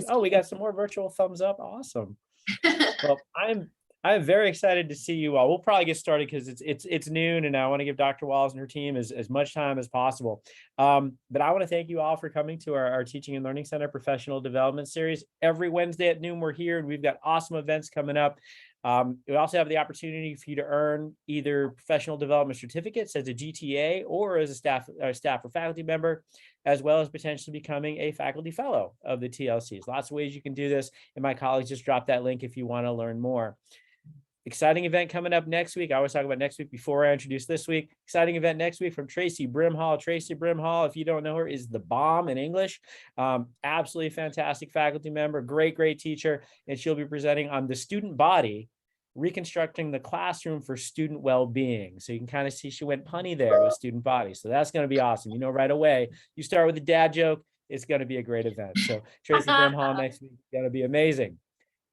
Oh, we got some more virtual thumbs up. Awesome. Well, I'm very excited to see you all. We'll probably get started because it's noon, and I want to give Dr. Walls and her team as much time as possible. But I want to thank you all for coming to our Teaching and Learning Center Professional Development Series. Every Wednesday at noon, we're here, and we've got awesome events coming up. We also have the opportunity for you to earn either professional development certificates as a GTA or as a staff or faculty member, as well as potentially becoming a faculty fellow of the TLCs. Lots of ways you can do this, and my colleagues just dropped that link if you want to learn more. Exciting event coming up next week. I always talk about next week before I introduce this week. Exciting event next week from Tracy Brimhall. Tracy Brimhall, if you don't know her, is the bomb in English. Absolutely fantastic faculty member, great teacher, and she'll be presenting on the student body, reconstructing the classroom for student well-being. So you can kind of see she went punny there with student body. So that's going to be awesome. You know, right away, you start with a dad joke, it's going to be a great event. So Tracy Brimhall next week is going to be amazing.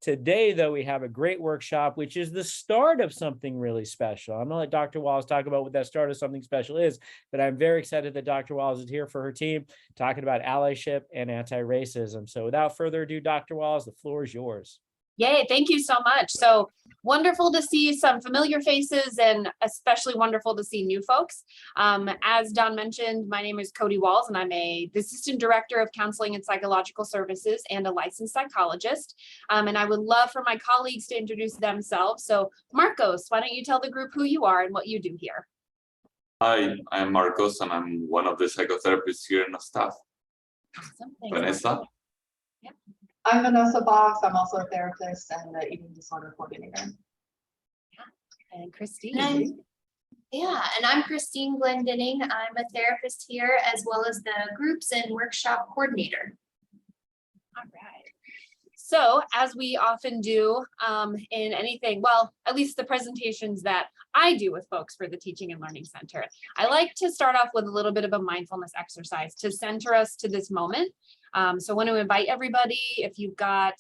Today, though, we have a great workshop, which is the start of something really special. I'm going to let Dr. Walls talk about what that start of something special is, but I'm very excited that Dr. Walls is here for her team, talking about allyship and anti-racism. So without further ado, Dr. Walls, the floor is yours. Yay, thank you so much. So wonderful to see some familiar faces and especially wonderful to see new folks. As Don mentioned, my name is Kodee Walls and I'm the Assistant Director of Counseling and Psychological Services and a licensed psychologist. And I would love for my colleagues to introduce themselves. So Marcos, why don't you tell the group who you are and what you do here? Hi, I'm Marcos and I'm one of the psychotherapists here in the staff. Awesome. Thanks, Vanessa? Marcos. Yeah. I'm Vanessa Fox. I'm also a therapist and the eating disorder coordinator. Yeah. And Cristine. And I'm Cristine Glendening. I'm a therapist here as well as the groups and workshop coordinator. All right. So as we often do in anything, well, at least the presentations that I do with folks for the Teaching and Learning Center, I like to start off with a little bit of a mindfulness exercise to center us to this moment. So I want to invite everybody, if you've got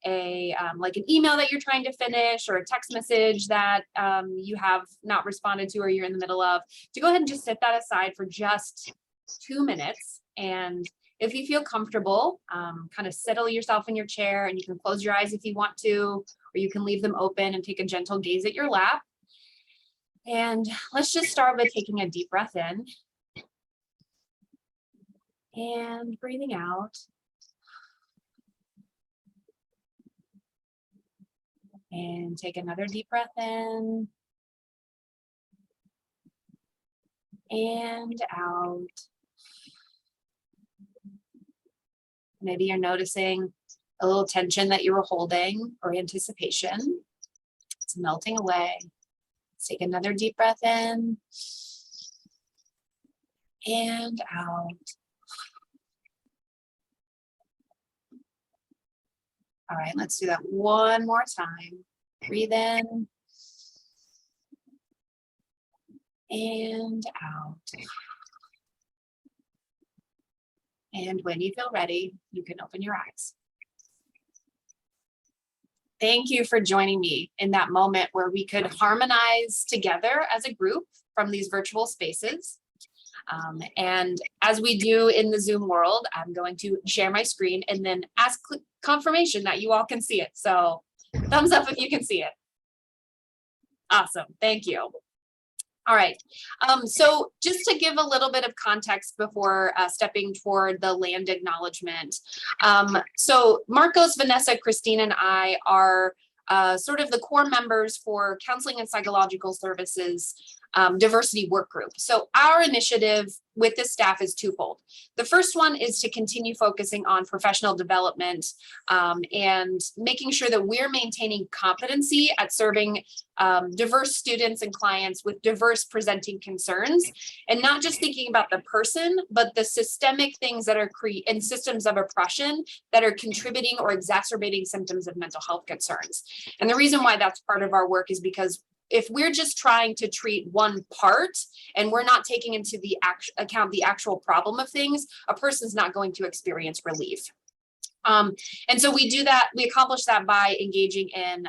a like an email that you're trying to finish or a text message that you have not responded to or you're in the middle of, to go ahead and just set that aside for just 2 minutes. And if you feel comfortable, kind of settle yourself in your chair, and you can close your eyes if you want to, or you can leave them open and take a gentle gaze at your lap. And let's just start with taking a deep breath in and breathing out. And take another deep breath in and out. Maybe you're noticing a little tension that you were holding or anticipation. It's melting away. Let's take another deep breath in and out. All right, let's do that one more time. Breathe in and out. And when you feel ready, you can open your eyes. Thank you for joining me in that moment where we could harmonize together as a group from these virtual spaces. And as we do in the Zoom world, I'm going to share my screen and then ask confirmation that you all can see it. So thumbs up if you can see it. Awesome, thank you. All right, so just to give a little bit of context before stepping toward the land acknowledgement. So Marcos, Vanessa, Cristine, and I are sort of the core members for Counseling and Psychological Services diversity work group. So our initiative with the staff is twofold. The first one is to continue focusing on professional development and making sure that we're maintaining competency at serving diverse students and clients with diverse presenting concerns, and not just thinking about the person, but the systemic things that are and systems of oppression that are contributing or exacerbating symptoms of mental health concerns. And the reason why that's part of our work is because if we're just trying to treat one part and we're not taking into the account the actual problem of things, a person's not going to experience relief. And so we do that, we accomplish that by engaging in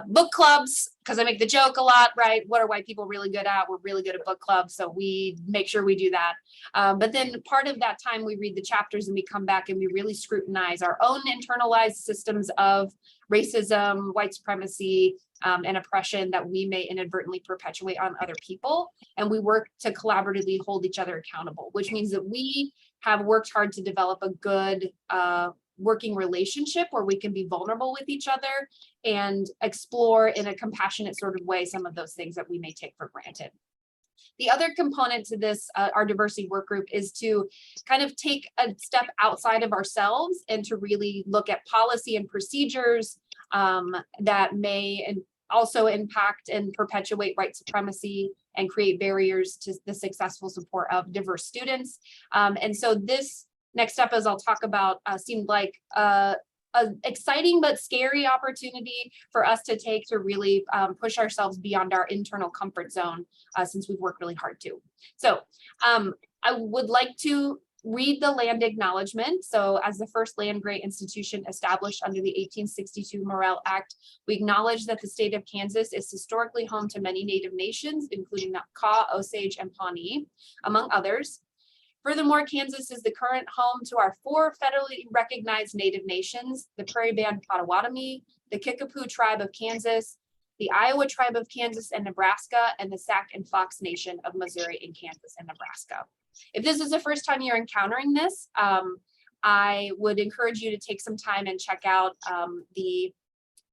book clubs, because I make the joke a lot, right? What are white people really good at? We're really good at book clubs, so we make sure we do that. But then part of that time we read the chapters and we come back and we really scrutinize our own internalized systems of racism, white supremacy, and oppression that we may inadvertently perpetuate on other people. And we work to collaboratively hold each other accountable, which means that we have worked hard to develop a good working relationship where we can be vulnerable with each other and explore in a compassionate sort of way some of those things that we may take for granted. The other component to this, our diversity work group, is to kind of take a step outside of ourselves and to really look at policy and procedures that may also impact and perpetuate white supremacy and create barriers to the successful support of diverse students. And so this next step, as I'll talk about, seemed like an exciting but scary opportunity for us to take to really push ourselves beyond our internal comfort zone, since we've worked really hard to. So I would like to read the land acknowledgement. So as the first land grant institution established under the 1862 Morrill Act, we acknowledge that the state of Kansas is historically home to many Native nations, including the Kaw, Osage, and Pawnee, among others. Furthermore, Kansas is the current home to our 4 federally recognized Native nations: the Prairie Band Potawatomi, the Kickapoo Tribe of Kansas, the Iowa Tribe of Kansas and Nebraska, and the Sac and Fox Nation of Missouri and Kansas and Nebraska. If this is the first time you're encountering this, I would encourage you to take some time and check out the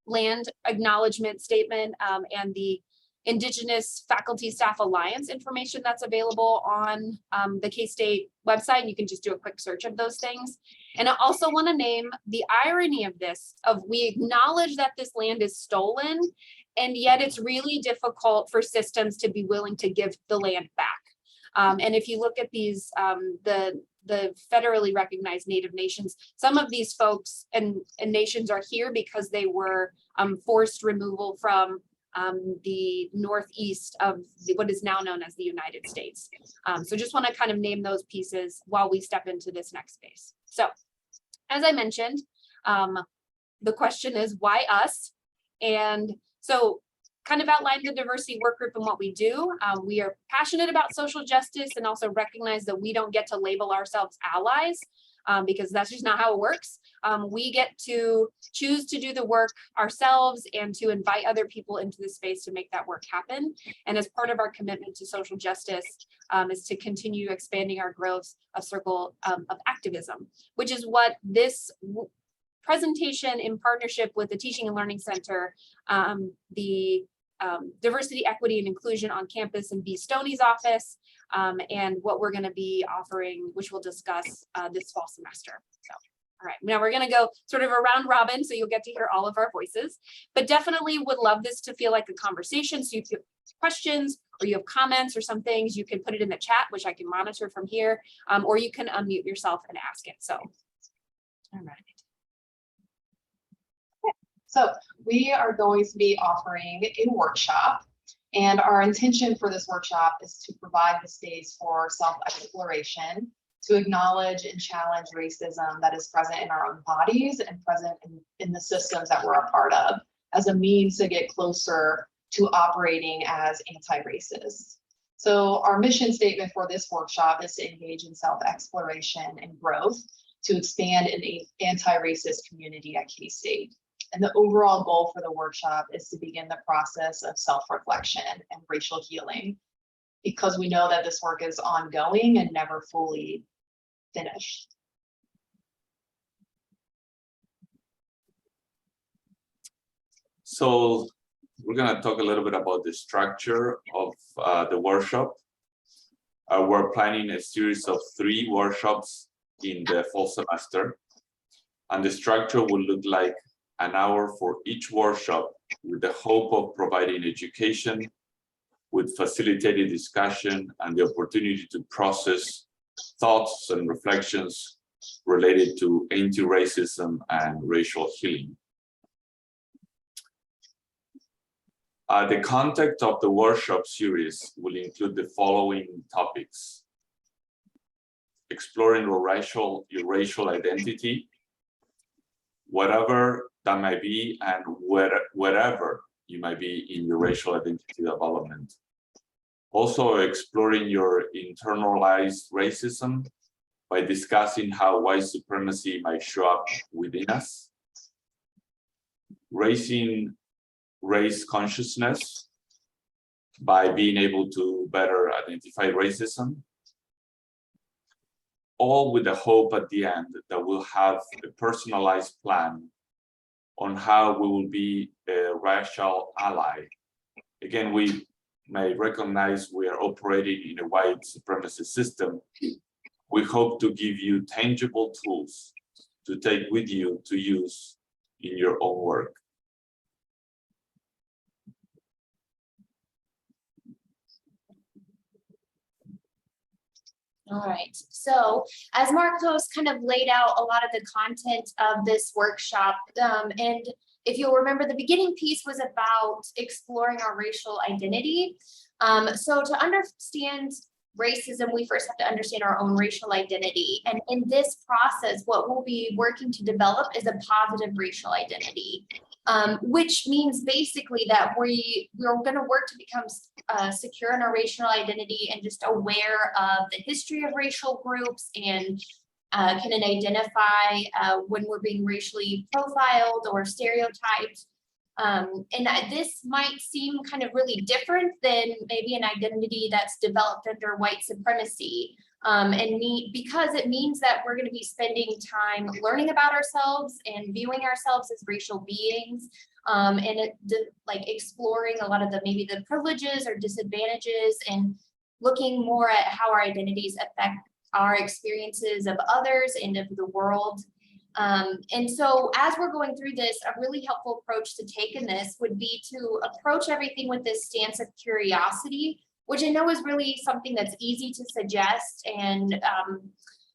land acknowledgement statement and the Indigenous Faculty Staff Alliance information that's available on the K-State website. You can just do a quick search of those things. And I also want to name the irony of this, of we acknowledge that this land is stolen, and yet it's really difficult for systems to be willing to give the land back. And if you look at these, the federally recognized Native nations, some of these folks and nations are here because they were forced removal from the northeast of what is now known as the United States. So just want to kind of name those pieces while we step into this next space. So as I mentioned, the question is, why us? And so kind of outline the diversity work group and what we do. We are passionate about social justice and also recognize that we don't get to label ourselves allies because that's just not how it works. We get to choose to do the work ourselves and to invite other people into the space to make that work happen. And as part of our commitment to social justice is to continue expanding our growth of circle of activism, which is what this presentation in partnership with the Teaching and Learning Center, the Diversity, Equity, and Inclusion on Campus in B. Stoney's office, and what we're going to be offering, which we'll discuss this fall semester. So, all right, now we're going to go sort of a round robin, so you'll get to hear all of our voices, but definitely would love this to feel like a conversation. So if you have questions or you have comments or some things, you can put it in the chat, which I can monitor from here, or you can unmute yourself and ask it. So, all right. So we are going to be offering a workshop, and our intention for this workshop is to provide the space for self-exploration, to acknowledge and challenge racism that is present in our own bodies and present in the systems that we're a part of, as a means to get closer to operating as anti-racist. So our mission statement for this workshop is to engage in self-exploration and growth to expand an anti-racist community at K-State. And the overall goal for the workshop is to begin the process of self-reflection and racial healing, because we know that this work is ongoing and never fully finished. So we're going to talk a little bit about the structure of the workshop. We're planning a series of 3 workshops in the fall semester, and the structure will look like an hour for each workshop, with the hope of providing education with facilitated discussion and the opportunity to process thoughts and reflections related to anti-racism and racial healing. The content of the workshop series will include the following topics: exploring your racial identity, whatever that might be and wherever you might be in your racial identity development. Also exploring your internalized racism by discussing how white supremacy might show up within us. Raising race consciousness by being able to better identify racism. All with the hope at the end that we'll have a personalized plan on how we will be a racial ally. Again, we may recognize we are operating in a white supremacist system. We hope to give you tangible tools to take with you to use in your own work. All right, so as Marcos kind of laid out a lot of the content of this workshop, and if you'll remember, the beginning piece was about exploring our racial identity. So to understand racism, we first have to understand our own racial identity. And in this process, what we'll be working to develop is a positive racial identity, which means basically that we're going to work to become secure in our racial identity and just aware of the history of racial groups and can identify when we're being racially profiled or stereotyped. And this might seem kind of really different than maybe an identity that's developed under white supremacy. Because it means that we're going to be spending time learning about ourselves and viewing ourselves as racial beings, like exploring a lot of maybe the privileges or disadvantages and looking more at how our identities affect our experiences of others and of the world. And so as we're going through this, a really helpful approach to take in this would be to approach everything with this stance of curiosity, which I know is really something that's easy to suggest and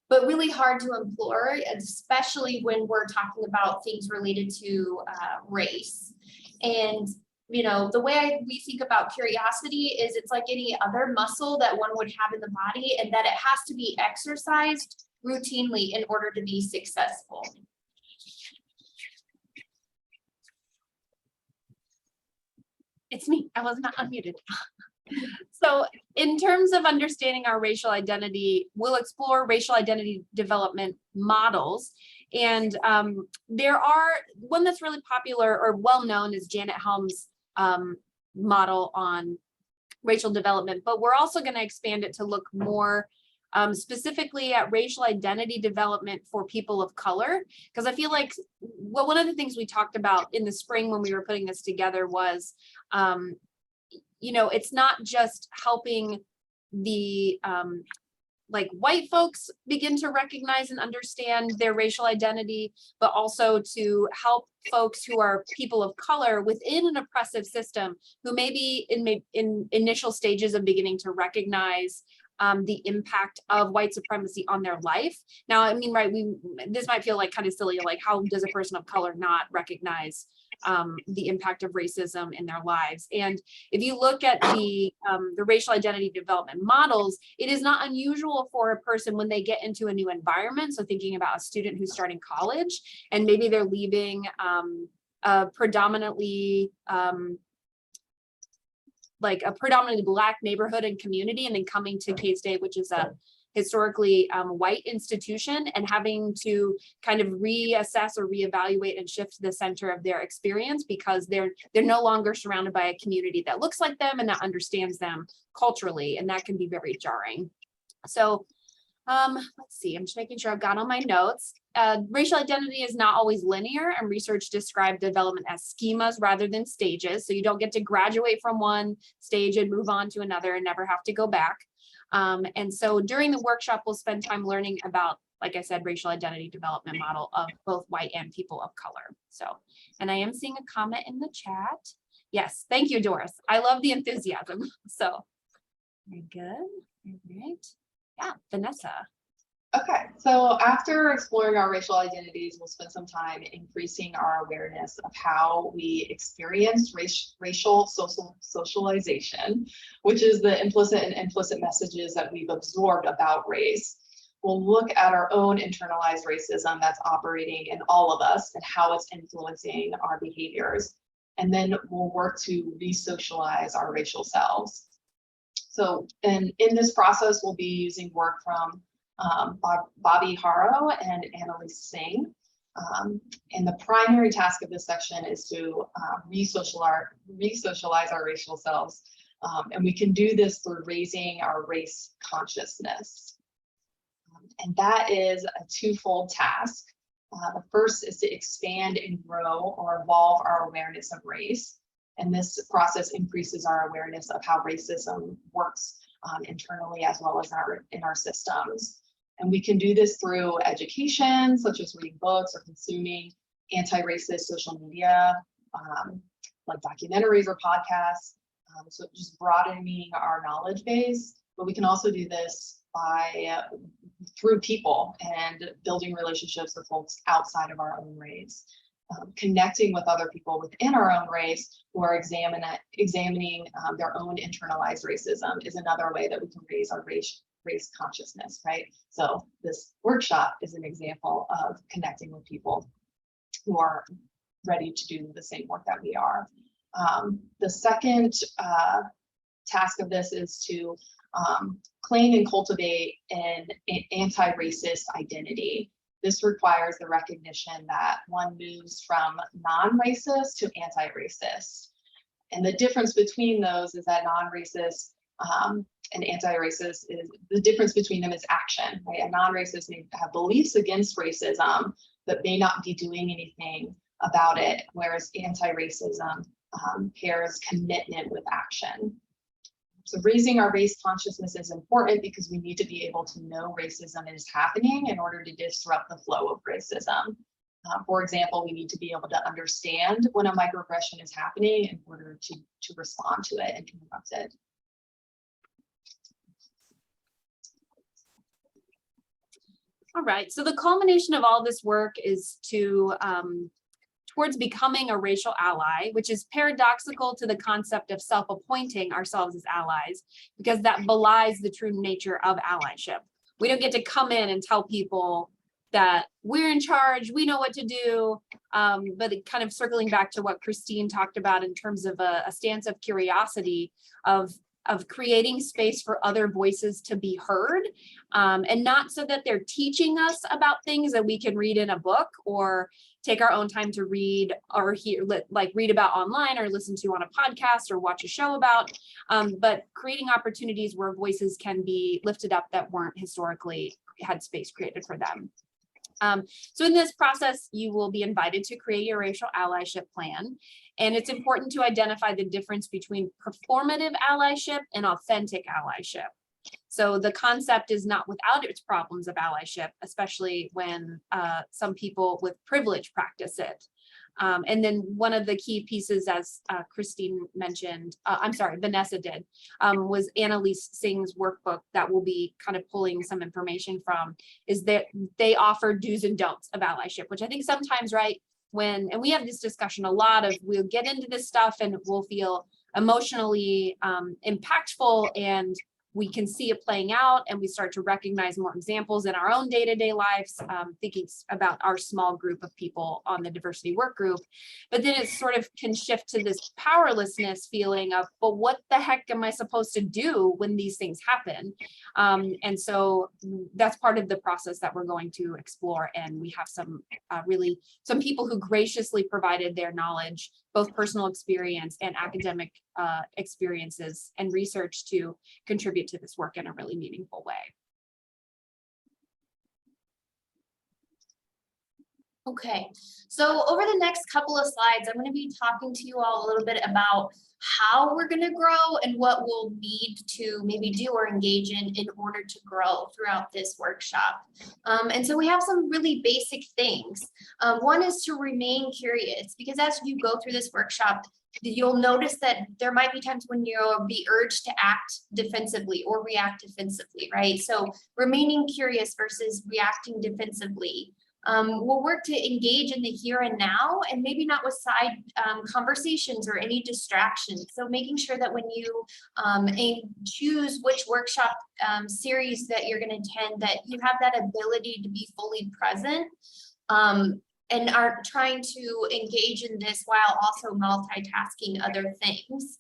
but really hard to implore, especially when we're talking about things related to race. And you know, the way we think about curiosity is it's like any other muscle that one would have in the body, and that it has to be exercised routinely in order to be successful. It's me, I was not unmuted. So in terms of understanding our racial identity, we'll explore racial identity development models. And there are one that's really popular or well-known is Janet Helm's model on racial development, but we're also going to expand it to look more specifically at racial identity development for people of color, because I feel like one of the things we talked about in the spring when we were putting this together was, you know, it's not just helping the like white folks begin to recognize and understand their racial identity, but also to help folks who are people of color within an oppressive system who may be in initial stages of beginning to recognize the impact of white supremacy on their life. Now, I mean, right, this might feel like kind of silly, like how does a person of color not recognize the impact of racism in their lives? And if you look at the racial identity development models, it is not unusual for a person when they get into a new environment. So thinking about a student who's starting college and maybe they're leaving a predominantly Black neighborhood and community, and then coming to K-State, which is a historically white institution, and having to kind of reassess or reevaluate and shift the center of their experience because they're no longer surrounded by a community that looks like them and that understands them culturally, and that can be very jarring. So let's see, I'm just making sure I've got all my notes. Racial identity is not always linear, and research described development as schemas rather than stages. So you don't get to graduate from one stage and move on to another and never have to go back. And so during the workshop, we'll spend time learning about, like I said, racial identity development model of both white and people of color. So, and I am seeing a comment in the chat. Yes, thank you, Doris. I love the enthusiasm. So, very good. All right. Yeah, Vanessa. Okay, so after exploring our racial identities, we'll spend some time increasing our awareness of how we experience racial socialization, which is the implicit and implicit messages that we've absorbed about race. we'll look at our own internalized racism that's operating in all of us and how it's influencing our behaviors. And then we'll work to re-socialize our racial selves. So in this process, we'll be using work from Bobby Haro and Annalise Singh. And the primary task of this section is to re-socialize our racial selves. And we can do this through raising our race consciousness. And that is a twofold task. The first is to expand and grow or evolve our awareness of race. And this process increases our awareness of how racism works internally as well as in our systems. And we can do this through education, such as reading books or consuming anti-racist social media, like documentaries or podcasts. So just broadening our knowledge base, but we can also do this through people and building relationships with folks outside of our own race. Connecting with other people within our own race who are examining their own internalized racism is another way that we can raise our race consciousness, right? So this workshop is an example of connecting with people who are ready to do the same work that we are. The second task of this is to claim and cultivate an anti-racist identity. This requires the recognition that one moves from non-racist to anti-racist. And the difference between those is that non-racist and anti-racist is the difference between them is action, right? A non-racist may have beliefs against racism, but may not be doing anything about it, whereas anti-racism pairs commitment with action. So raising our race consciousness is important because we need to be able to know racism is happening in order to disrupt the flow of racism. For example, we need to be able to understand when a microaggression is happening in order to respond to it and interrupt it. All right, so the culmination of all this work is towards becoming a racial ally, which is paradoxical to the concept of self-appointing ourselves as allies, because that belies the true nature of allyship. We don't get to come in and tell people that we're in charge, we know what to do, but kind of circling back to what Cristine talked about in terms of a stance of curiosity, of creating space for other voices to be heard, and not so that they're teaching us about things that we can read in a book or take our own time to read or hear, like read about online or listen to on a podcast or watch a show about, but creating opportunities where voices can be lifted up that weren't historically had space created for them. So in this process, you will be invited to create your racial allyship plan. And it's important to identify the difference between performative allyship and authentic allyship. So the concept is not without its problems of allyship, especially when some people with privilege practice it. And then one of the key pieces, as Cristine mentioned, Vanessa did, was Annalise Singh's workbook that we'll be kind of pulling some information from, is that they offer do's and don'ts of allyship, which I think sometimes, right, and we have this discussion a lot of, we'll get into this stuff and we'll feel emotionally impactful and we can see it playing out and we start to recognize more examples in our own day-to-day lives, thinking about our small group of people on the diversity work group. But then it sort of can shift to this powerlessness feeling of, but what the heck am I supposed to do when these things happen? And so that's part of the process that we're going to explore. And we have some people who graciously provided their knowledge, both personal experience and academic experiences and research to contribute to this work in a really meaningful way. Okay, so over the next couple of slides, I'm going to be talking to you all a little bit about how we're going to grow and what we'll need to maybe do or engage in order to grow throughout this workshop. And so we have some really basic things. One is to remain curious, because as you go through this workshop, you'll notice that there might be times when you'll be urged to act defensively or react defensively, right? So remaining curious versus reacting defensively. We'll work to engage in the here and now, and maybe not with side conversations or any distractions. So making sure that when you choose which workshop series that you're going to attend, that you have that ability to be fully present, and are trying to engage in this while also multitasking other things.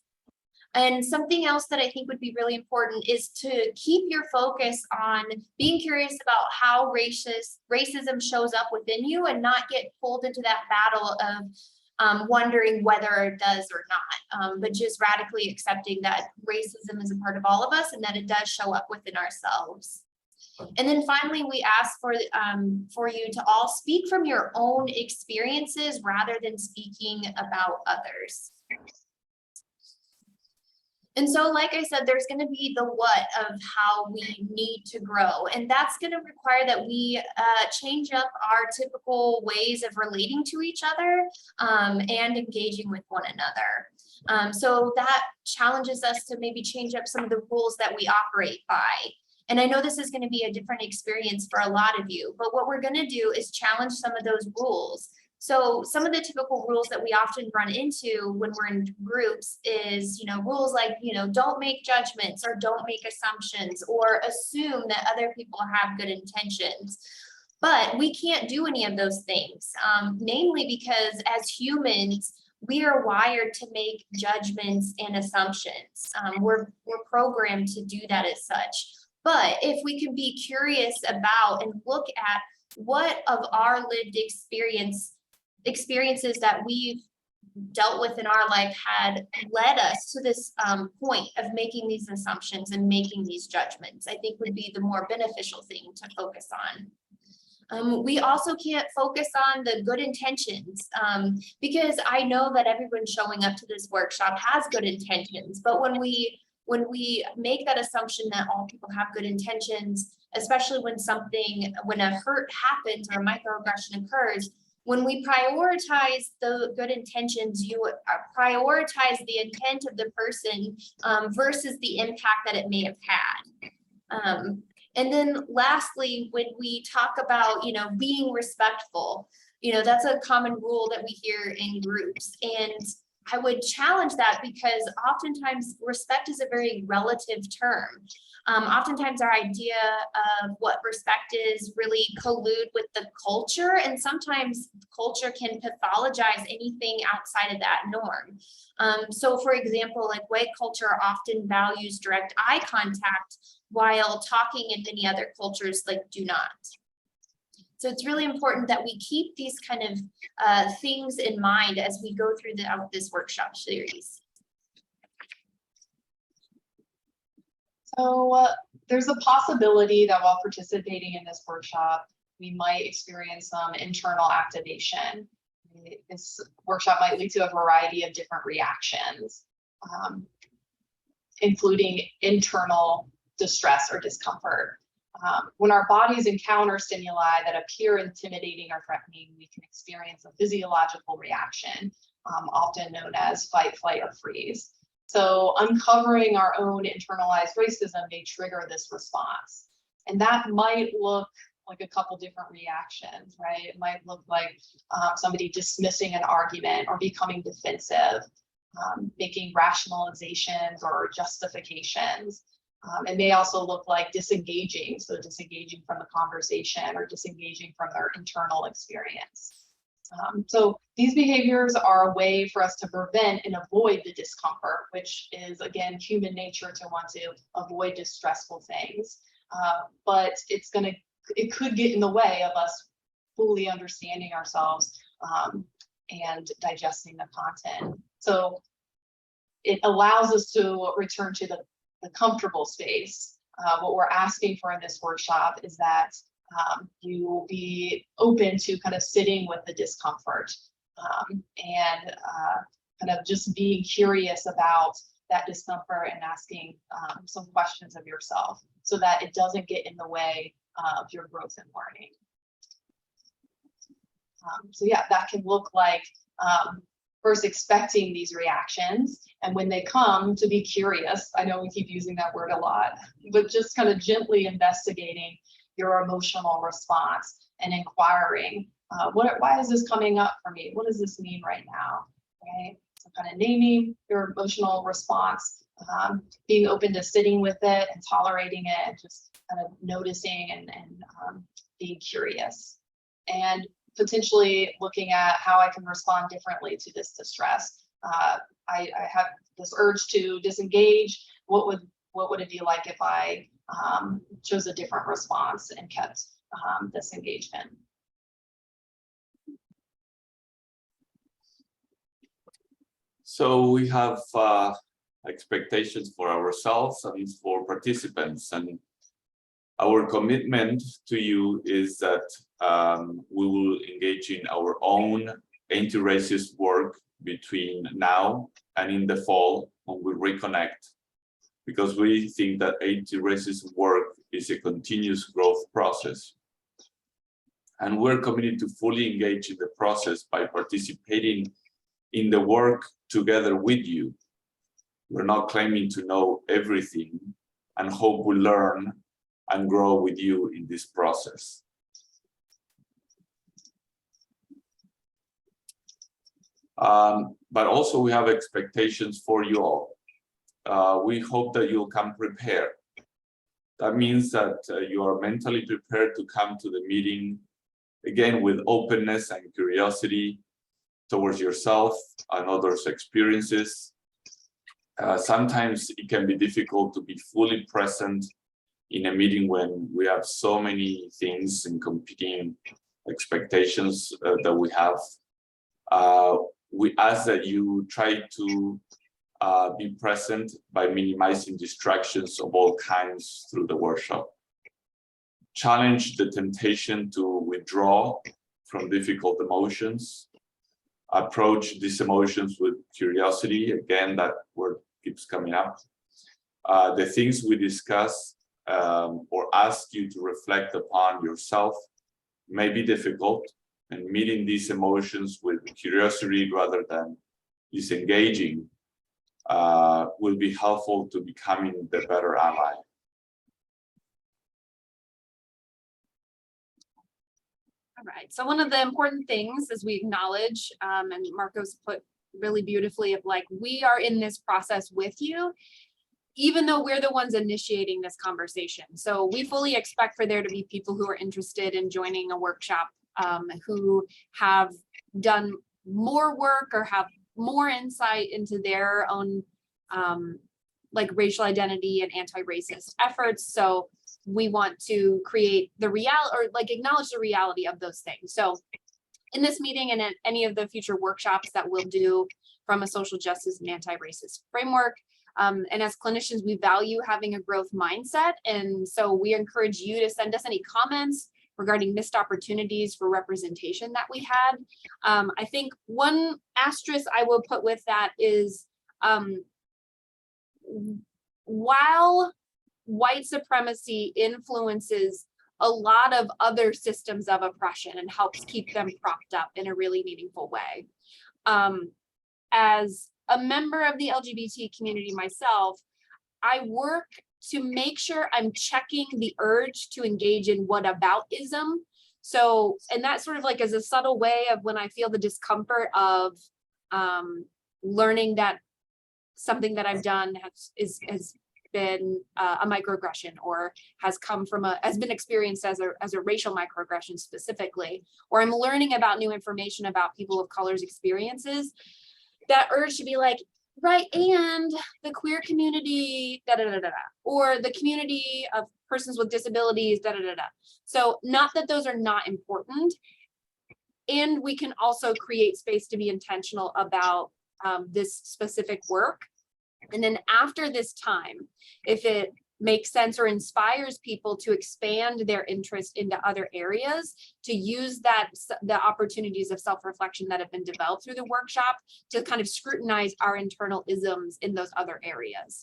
And something else that I think would be really important is to keep your focus on being curious about how racism shows up within you, and not get pulled into that battle of wondering whether it does or not, but just radically accepting that racism is a part of all of us and that it does show up within ourselves. And then finally, we ask for you to all speak from your own experiences rather than speaking about others. And so, like I said, there's going to be the what of how we need to grow. And that's going to require that we change up our typical ways of relating to each other and engaging with one another. So that challenges us to maybe change up some of the rules that we operate by. And I know this is going to be a different experience for a lot of you, but what we're going to do is challenge some of those rules. So some of the typical rules that we often run into when we're in groups is, rules like, don't make judgments, or don't make assumptions, or assume that other people have good intentions. But we can't do any of those things, mainly because as humans, we are wired to make judgments and assumptions. We're programmed to do that as such. But if we can be curious about and look at what of our lived experiences that we've dealt with in our life had led us to this point of making these assumptions and making these judgments, I think would be the more beneficial thing to focus on. We also can't focus on the good intentions, because I know that everyone showing up to this workshop has good intentions, but when we make that assumption that all people have good intentions, especially when a hurt happens or a microaggression occurs, when we prioritize the good intentions, you prioritize the intent of the person versus the impact that it may have had. And then lastly, when we talk about, being respectful, that's a common rule that we hear in groups. And I would challenge that, because oftentimes respect is a very relative term. Oftentimes our idea of what respect is really collude with the culture, and sometimes culture can pathologize anything outside of that norm. So for example, like white culture often values direct eye contact, while talking in many other cultures do not. So it's really important that we keep these kind of things in mind as we go through this workshop series. So there's a possibility that while participating in this workshop, we might experience some internal activation. This workshop might lead to a variety of different reactions, including internal distress or discomfort. When our bodies encounter stimuli that appear intimidating or threatening, we can experience a physiological reaction, often known as fight, flight, or freeze. So uncovering our own internalized racism may trigger this response. And that might look like a couple different reactions, right? It might look like somebody dismissing an argument or becoming defensive, making rationalizations or justifications. It may also look like disengaging, so disengaging from the conversation or disengaging from their internal experience. So these behaviors are a way for us to prevent and avoid the discomfort, which is, again, human nature to want to avoid distressful things. But it could get in the way of us fully understanding ourselves and digesting the content. So it allows us to return to the comfortable space. What we're asking for in this workshop is that you will be open to kind of sitting with the discomfort and kind of just being curious about that discomfort and asking some questions of yourself so that it doesn't get in the way of your growth and learning. So yeah, that can look like first expecting these reactions, and when they come, to be curious. I know we keep using that word a lot, but just kind of gently investigating your emotional response and inquiring. Why is this coming up for me? What does this mean right now? Right? So kind of naming your emotional response, being open to sitting with it and tolerating it, and just kind of noticing and being curious, and potentially looking at how I can respond differently to this distress. I have this urge to disengage. What would it be like if I chose a different response and kept this engagement? So we have expectations for ourselves and for participants, and our commitment to you is that we will engage in our own anti-racist work between now and in the fall when we reconnect, because we think that anti-racist work is a continuous growth process. And we're committed to fully engage in the process by participating in the work together with you. We're not claiming to know everything, and hope we learn and grow with you in this process. But also we have expectations for you all. We hope that you'll come prepared. That means that you are mentally prepared to come to the meeting, again, with openness and curiosity towards yourself and others' experiences. Sometimes it can be difficult to be fully present in a meeting when we have so many things and competing expectations that we have. We ask that you try to be present by minimizing distractions of all kinds through the workshop. Challenge the temptation to withdraw from difficult emotions. Approach these emotions with curiosity. Again, that word keeps coming up. The things we discuss or ask you to reflect upon yourself may be difficult, and meeting these emotions with curiosity rather than disengaging will be helpful to becoming the better ally. All right, so one of the important things is we acknowledge, and Marcos put really beautifully, of like, we are in this process with you, even though we're the ones initiating this conversation. So we fully expect for there to be people who are interested in joining a workshop, who have done more work or have more insight into their own like racial identity and anti-racist efforts. So we want to create the reality, or like acknowledge the reality of those things. So in this meeting and in any of the future workshops that we'll do from a social justice and anti-racist framework, and as clinicians, we value having a growth mindset. And so we encourage you to send us any comments regarding missed opportunities for representation that we had. I think one asterisk I will put with that is, while white supremacy influences a lot of other systems of oppression and helps keep them propped up in a really meaningful way, as a member of the LGBT community myself, I work to make sure I'm checking the urge to engage in whataboutism. So, and that sort of like is a subtle way of when I feel the discomfort of learning that something that I've done has been a microaggression, or has come from has been experienced as a racial microaggression specifically, or I'm learning about new information about people of color's experiences. That urge to be like, right, and the queer community, da da da da, or the community of persons with disabilities, da da da da. So not that those are not important, and we can also create space to be intentional about this specific work. And then after this time, if it makes sense or inspires people to expand their interest into other areas, to use the opportunities of self-reflection that have been developed through the workshop to kind of scrutinize our internal isms in those other areas.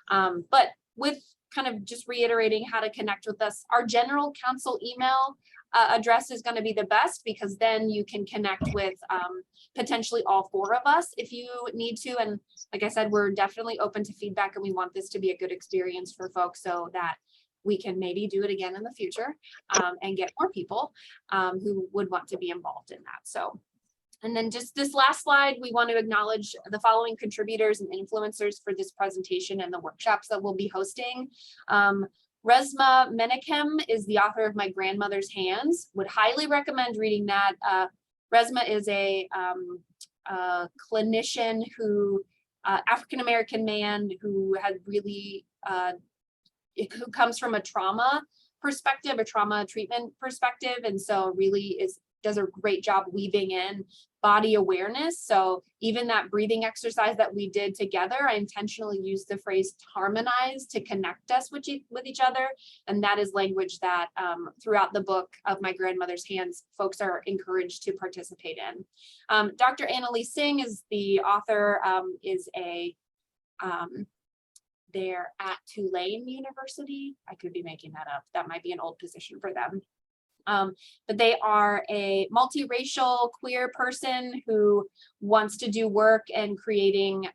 But with kind of just reiterating how to connect with us, our general counsel email address is going to be the best, because then you can connect with potentially all four of us if you need to. And like I said, we're definitely open to feedback, and we want this to be a good experience for folks, so that we can maybe do it again in the future and get more people who would want to be involved in that. So, and then just this last slide, we want to acknowledge the following contributors and influencers for this presentation and the workshops that we'll be hosting. Resmaa Menakem is the author of My Grandmother's Hands. Would highly recommend reading that. Resmaa is a clinician who, African-American man who had really, who comes from a trauma perspective, a trauma treatment perspective. And so really does a great job weaving in body awareness. So even that breathing exercise that we did together, I intentionally used the phrase harmonize to connect us with each other. And that is language that throughout the book of My Grandmother's Hands, folks are encouraged to participate in. Dr. Annalise Singh is the author, they're at Tulane University. I could be making that up. That might be an old position for them. But they are a multiracial queer person who wants to do work in creating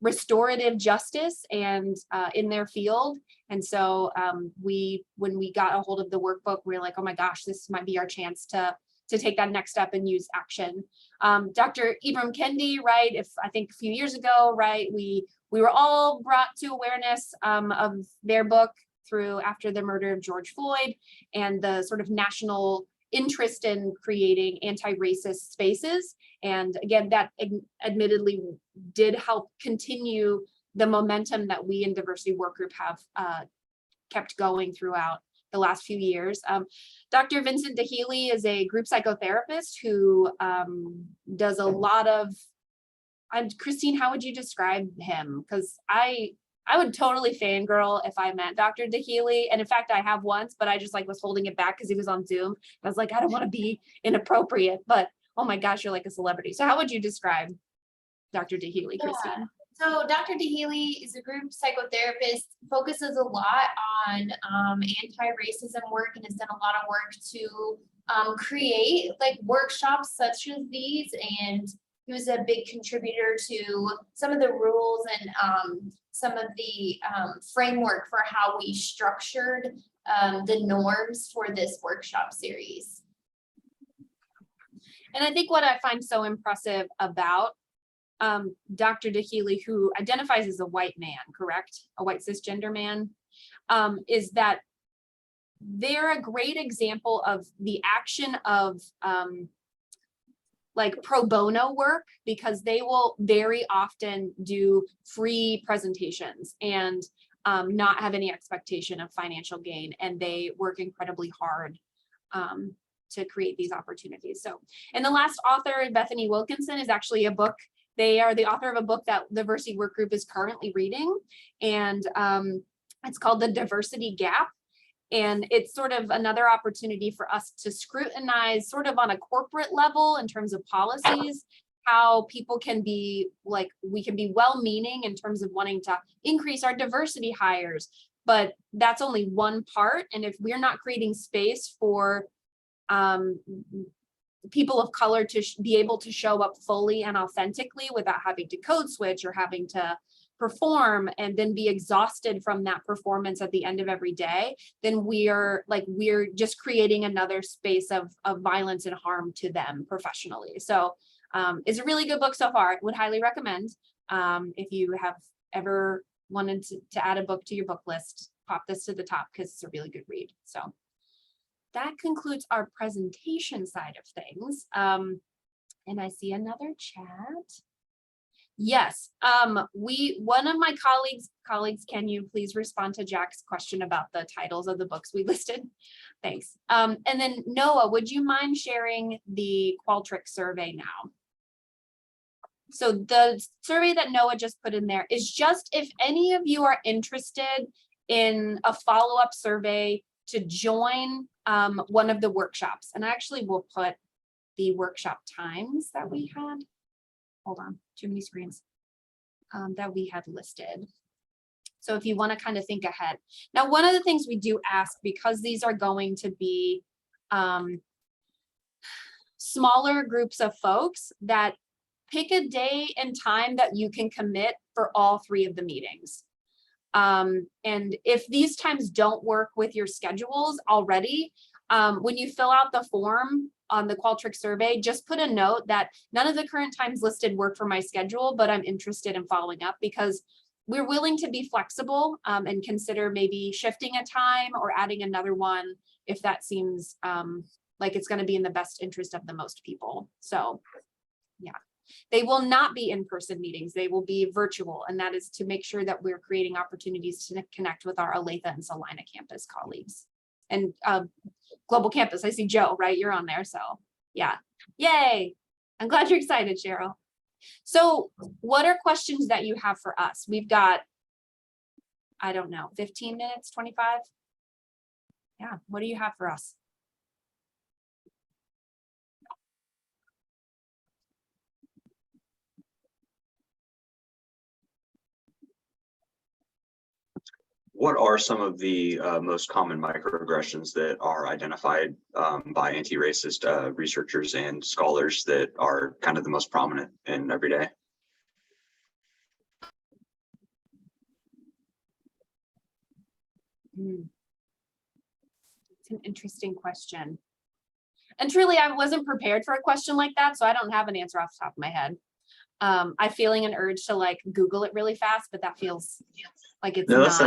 restorative justice and in their field. And so when we got a hold of the workbook, we were like, oh my gosh, this might be our chance to take that next step and use action. Dr. Ibram Kendi, right, I think a few years ago, right, we were all brought to awareness of their book after the murder of George Floyd and the sort of national interest in creating anti-racist spaces. And again, that admittedly did help continue the momentum that we in Diversity Work Group have kept going throughout the last few years. Dr. Vincent DeHealy is a group psychotherapist who does a lot of, Cristine, how would you describe him? Because I would totally fangirl if I met Dr. DeHealy. And in fact, I have once, but I just was holding it back because he was on Zoom. I was like, I don't want to be inappropriate, but oh my gosh, you're like a celebrity. So how would you describe Dr. DeHealy, Cristine? So Dr. DeHealy is a group psychotherapist, focuses a lot on anti-racism work and has done a lot of work to create workshops such as these. And he was a big contributor to some of the rules and some of the framework for how we structured the norms for this workshop series. And I think what I find so impressive about Dr. DeHealy, who identifies as a white man, correct? A white cisgender man, is that they're a great example of the action of pro bono work, because they will very often do free presentations and not have any expectation of financial gain. And they work incredibly hard to create these opportunities. So, and the last author, Bethany Wilkinson, is actually a book. They are the author of a book that the Diversity Work Group is currently reading. And it's called The Diversity Gap. And it's sort of another opportunity for us to scrutinize sort of on a corporate level in terms of policies, how people can be we can be well-meaning in terms of wanting to increase our diversity hires, but that's only one part. And if we're not creating space for people of color to be able to show up fully and authentically without having to code switch or having to perform and then be exhausted from that performance at the end of every day, then we're just creating another space of violence and harm to them professionally. So it's a really good book so far. I would highly recommend. If you have ever wanted to add a book to your book list, pop this to the top because it's a really good read. So that concludes our presentation side of things. And I see another chat. Yes, one of my colleagues, can you please respond to Jack's question about the titles of the books we listed? Thanks. And then Noah, would you mind sharing the Qualtrics survey now? So the survey that Noah just put in there is just if any of you are interested in a follow-up survey to join one of the workshops. And I actually will put the workshop times that we had. Hold on, too many screens, that we had listed. So if you want to kind of think ahead. Now, one of the things we do ask, because these are going to be smaller groups of folks, that pick a day and time that you can commit for all 3 of the meetings. And if these times don't work with your schedules already, when you fill out the form on the Qualtrics survey, just put a note that none of the current times listed work for my schedule, but I'm interested in following up, because we're willing to be flexible and consider maybe shifting a time or adding another one if that seems like it's going to be in the best interest of the most people. So yeah, they will not be in-person meetings. They will be virtual, and that is to make sure that we're creating opportunities to connect with our Olathe and Salina campus colleagues. And Global Campus, I see Joe, right? You're on there, so yeah. Yay. I'm glad you're excited, Cheryl. So what are questions that you have for us? We've got, I don't know, 15 minutes, 25? Yeah, what do you have for us? What are some of the most common microaggressions that are identified by anti-racist researchers and scholars that are kind of the most prominent in everyday? It's an interesting question. And truly, I wasn't prepared for a question like that, so I don't have an answer off the top of my head. I'm feeling an urge to like Google it really fast, but that feels like it's No, not.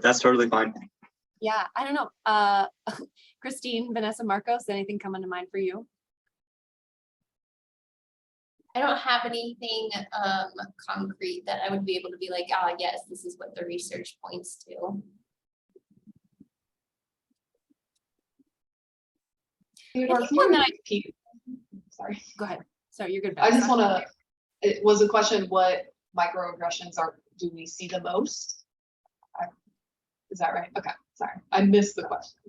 that's totally fine. Yeah, I don't know. Cristine, Vanessa, Marcos, anything coming to mind for you? I don't have anything concrete that I would be able to be like, ah, yes, this is what the research points to. Theodore, think one that sorry. Go ahead. Sorry, you're good. I just Vanessa. want to, it was a question, what microaggressions do we see the most? Is that right? Okay, sorry. I missed the question.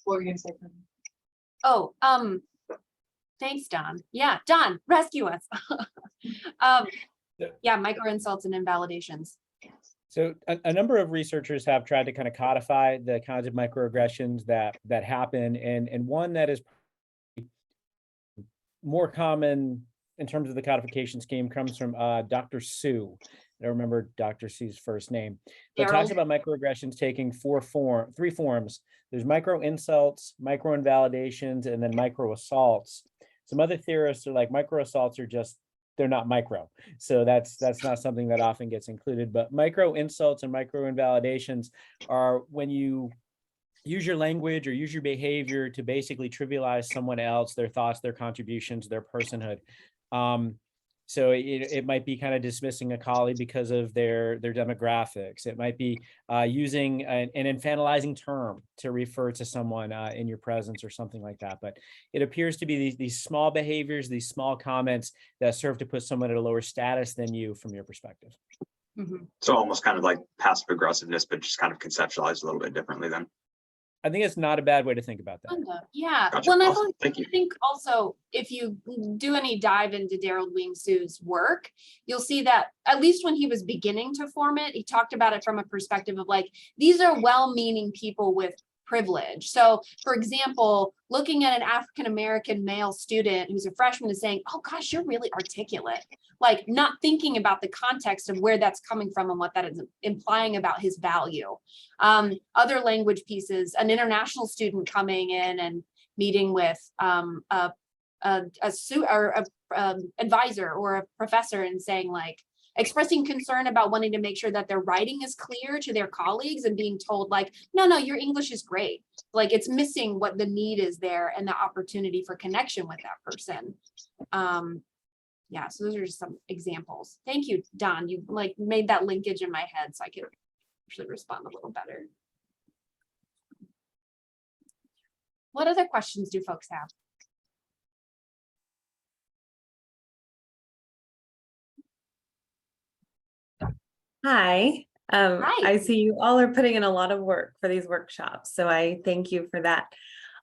What were you going to say? Oh, thanks, Don. Yeah, Don, rescue us. Yeah, micro insults and invalidations. So a number of researchers have tried to kind of codify the kinds of microaggressions that happen, and one that is more common in terms of the codification scheme comes from Dr. Sue. I don't remember Dr. Sue's first name, but talks about microaggressions taking three forms. There's micro insults, micro invalidations, and then micro assaults. Some other theorists are like micro assaults are just, they're not micro. So that's not something that often gets included, but micro insults and micro invalidations are when you use your language or use your behavior to basically trivialize someone else, their thoughts, their contributions, their personhood. So it might be kind of dismissing a colleague because of their demographics. It might be using an infantilizing term to refer to someone in your presence or something like that. But it appears to be these small behaviors, these small comments that serve to put someone at a lower status than you from your perspective. Mm-hmm. So almost kind of like passive aggressiveness, but just kind of conceptualized a little bit differently then. I think it's not a bad way to think about that. Yeah. Gotcha. Well, Awesome. Thank you. I think also if you do any dive into Daryl Wing-Su's work, you'll see that at least when he was beginning to form it, he talked about it from a perspective of like, these are well-meaning people with privilege. So for example, looking at an African-American male student who's a freshman is saying, oh gosh, you're really articulate. Like not thinking about the context of where that's coming from and what that is implying about his value. Other language pieces, an international student coming in and meeting with advisor or a professor and saying like, expressing concern about wanting to make sure that their writing is clear to their colleagues and being told like, no, your English is great. Like it's missing what the need is there and the opportunity for connection with that person. Yeah, so those are just some examples. Thank you, Don. You like made that linkage in my head so I could actually respond a little better. What other questions do folks have? Hi. Hi. I see you all are putting in a lot of work for these workshops, so I thank you for that.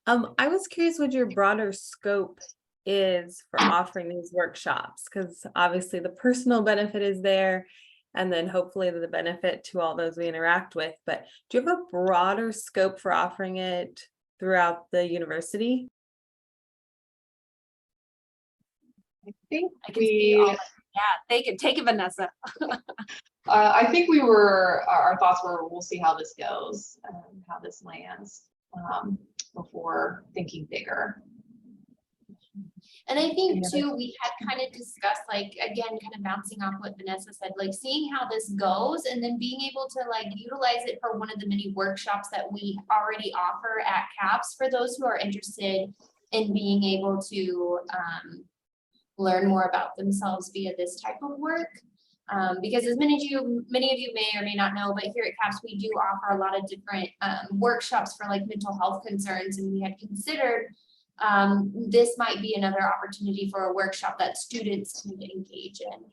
I was curious what your broader scope is for offering these workshops, because obviously the personal benefit is there, and then hopefully the benefit to all those we interact with. But do you have a broader scope for offering it throughout the university? I think I can see all take it, Vanessa. I think our thoughts were, we'll see how this goes, how this lands, before thinking bigger. And I think too, we had kind of discussed, like, again, kind of bouncing off what Vanessa said, like seeing how this goes and then being able to like utilize it for one of the many workshops that we already offer at CAPS for those who are interested in being able to learn more about themselves via this type of work. Because as many of you may or may not know, but here at CAPS, we do offer a lot of different workshops for like mental health concerns, and we had considered this might be another opportunity for a workshop that students can engage in.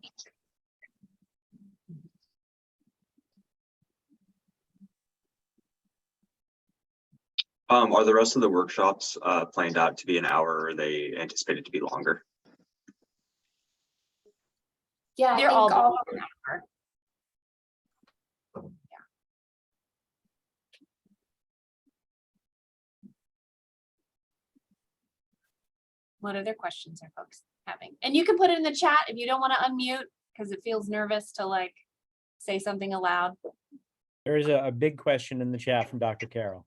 Are the rest of the workshops planned out to be an hour, or are they anticipated to be longer? Yeah, They're I think all all an hour. What other questions are folks having? And you can put it in the chat if you don't want to unmute because it feels nervous to like say something aloud. There is a big question in the chat from Dr. Carroll.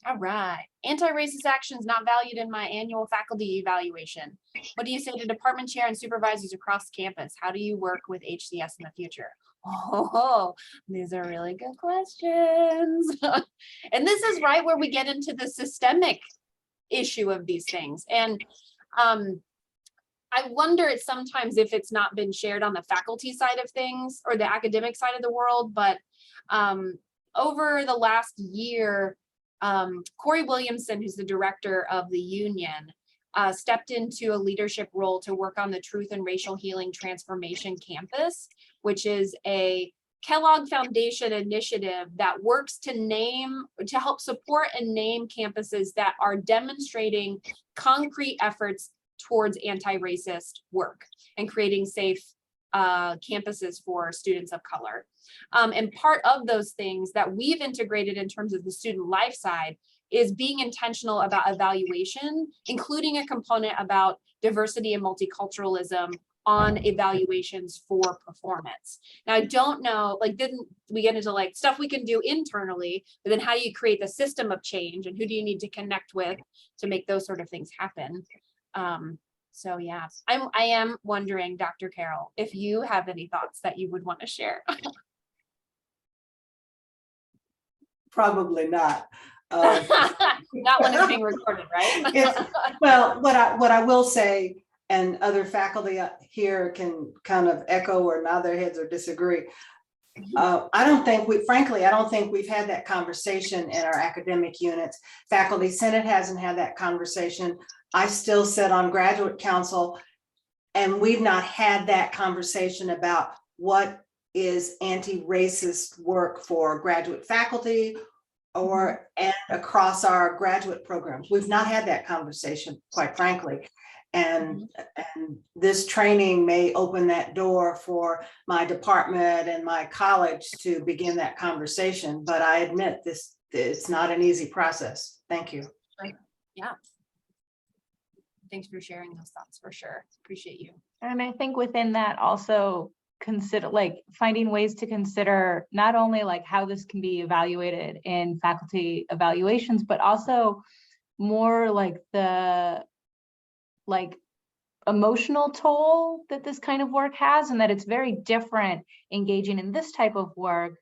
All right. Anti-racist actions not valued in my annual faculty evaluation. What do you say to department chair and supervisors across campus? How do you work with HCS in the future? Oh, these are really good questions. And this is right where we get into the systemic issue of these things. And I wonder sometimes if it's not been shared on the faculty side of things or the academic side of the world, but over the last year, Corey Williamson, who's the director of the union, stepped into a leadership role to work on the Truth and Racial Healing Transformation Campus, which is a Kellogg Foundation initiative that works to help support and name campuses that are demonstrating concrete efforts towards anti-racist work and creating safe campuses for students of color. And part of those things that we've integrated in terms of the student life side is being intentional about evaluation, including a component about diversity and multiculturalism on evaluations for performance. Now, I don't know, like, didn't we get into like stuff we can do internally, but then how do you create the system of change and who do you need to connect with to make those sort of things happen? So yeah, I am wondering, Dr. Carroll, if you have any thoughts that you would want to share. Probably not. Not when it's being recorded, right? Well, what I will say, and other faculty here can kind of echo or nod their heads or disagree. I don't think we've had that conversation in our academic units. Faculty Senate hasn't had that conversation. I still sit on graduate council, and we've not had that conversation about what is anti-racist work for graduate faculty or and across our graduate programs. We've not had that conversation, quite frankly. And this training may open that door for my department and my college to begin that conversation. But I admit it's not an easy process. Thank you. Right. Yeah. Thanks for sharing those thoughts, for sure. Appreciate you. And I think within that also consider like finding ways to consider not only like how this can be evaluated in faculty evaluations, but also more like the emotional toll that this kind of work has, and that it's very different engaging in this type of work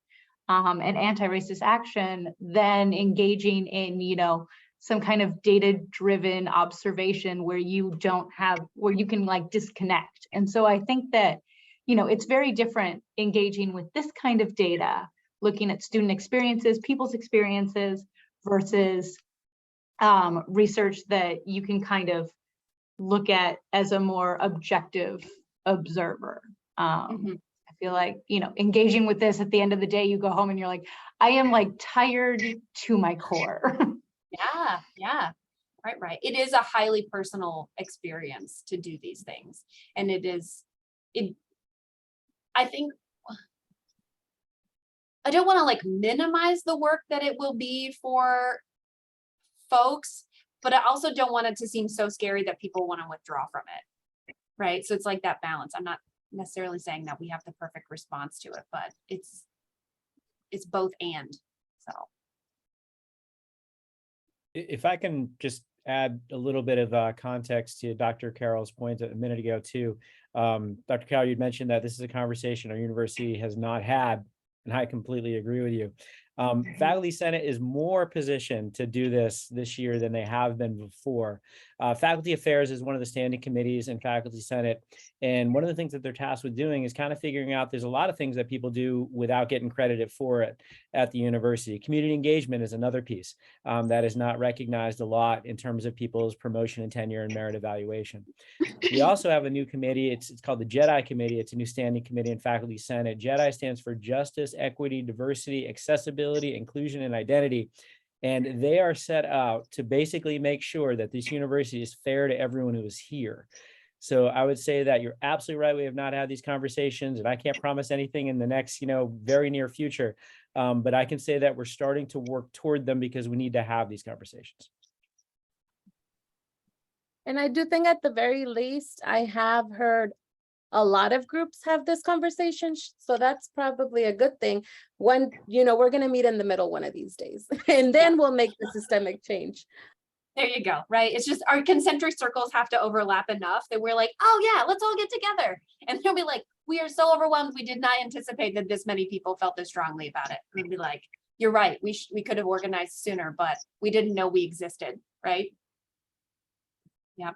and anti-racist action than engaging in, you know, some kind of data-driven observation where you can like disconnect. And so I think that, you know, it's very different engaging with this kind of data, looking at student experiences, people's experiences, versus research that you can kind of look at as a more objective observer. I feel like, you know, engaging with this at the end of the day, you go home and you're like, I am like tired to my core. Yeah. Right. It is a highly personal experience to do these things. And I think, I don't want to like minimize the work that it will be for folks, but I also don't want it to seem so scary that people want to withdraw from it. Right. So it's like that balance. I'm not necessarily saying that we have the perfect response to it, but it's both and, so. If I can just add a little bit of context to Dr. Carroll's point a minute ago too. Dr. Carroll, you'd mentioned that this is a conversation our university has not had, and I completely agree with you. Faculty Senate is more positioned to do this year than they have been before. Faculty Affairs is one of the standing committees in Faculty Senate. And one of the things that they're tasked with doing is kind of figuring out there's a lot of things that people do without getting credited for it at the university. Community engagement is another piece that is not recognized a lot in terms of people's promotion and tenure and merit evaluation. We also have a new committee. It's called the JEDI Committee. It's a new standing committee in Faculty Senate. JEDI stands for Justice, Equity, Diversity, Accessibility, Inclusion, and Identity. And they are set out to basically make sure that this university is fair to everyone who is here. So I would say that you're absolutely right. We have not had these conversations, and I can't promise anything in the next, very near future. But I can say that we're starting to work toward them because we need to have these conversations. And I do think at the very least, I have heard a lot of groups have this conversation. So that's probably a good thing. When, we're going to meet in the middle one of these days, and then we'll make the systemic change. There you go, right? It's just our concentric circles have to overlap enough that we're like, oh yeah, let's all get together. And they'll be like, we are so overwhelmed. We did not anticipate that this many people felt this strongly about it. We'd be like, you're right. We could have organized sooner, but we didn't know we existed, right? Yep.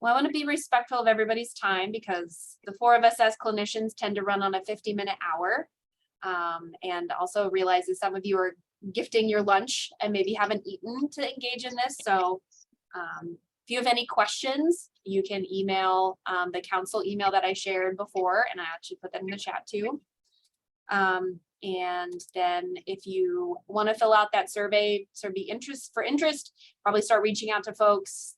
Well, I want to be respectful of everybody's time because the four of us as clinicians tend to run on a 50-minute hour. And also realize that some of you are gifting your lunch and maybe haven't eaten to engage in this. So if you have any questions, you can email the council email that I shared before, and I actually put that in the chat too. And then if you want to fill out that survey, interest, probably start reaching out to folks.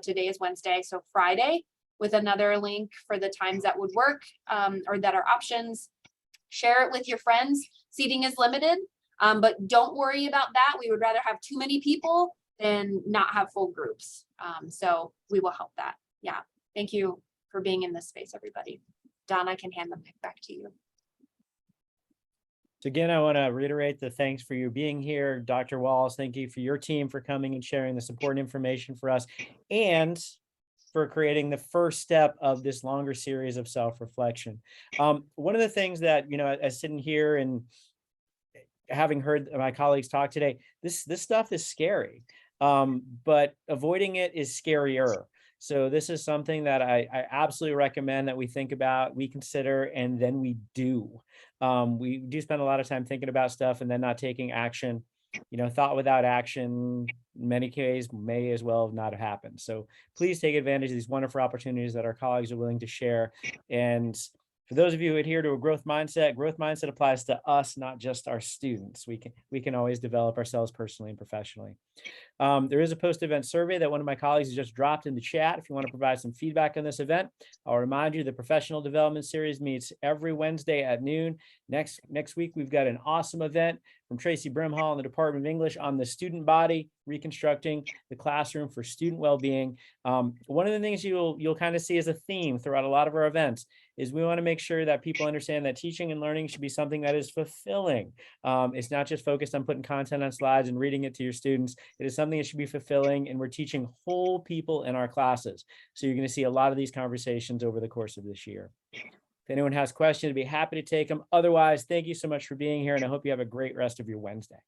Today is Wednesday, so Friday, with another link for the times that would work or that are options. Share it with your friends. Seating is limited, but don't worry about that. We would rather have too many people than not have full groups. So we will help that. Yeah. Thank you for being in this space, everybody. Donna, I can hand the mic back to you. So again, I want to reiterate the thanks for you being here. Dr. Walls, thank you for your team for coming and sharing this important information for us and for creating the first step of this longer series of self-reflection. One of the things that, as sitting here and having heard my colleagues talk today, this stuff is scary, but avoiding it is scarier. So this is something that I absolutely recommend that we think about, we consider, and then we do. We do spend a lot of time thinking about stuff and then not taking action. Thought without action, in many cases, may as well not have happened. So please take advantage of these wonderful opportunities that our colleagues are willing to share. And for those of you who adhere to a growth mindset applies to us, not just our students. We can always develop ourselves personally and professionally. There is a post-event survey that one of my colleagues has just dropped in the chat. If you want to provide some feedback on this event, I'll remind you the professional development series meets every Wednesday at noon. Next week, we've got an awesome event from Tracy Brimhall in the Department of English on the student body, reconstructing the classroom for student well-being. One of the things you'll kind of see as a theme throughout a lot of our events is we want to make sure that people understand that teaching and learning should be something that is fulfilling. It's not just focused on putting content on slides and reading it to your students. It is something that should be fulfilling, and we're teaching whole people in our classes. So you're going to see a lot of these conversations over the course of this year. If anyone has questions, I'd be happy to take them. Otherwise, thank you so much for being here, and I hope you have a great rest of your Wednesday.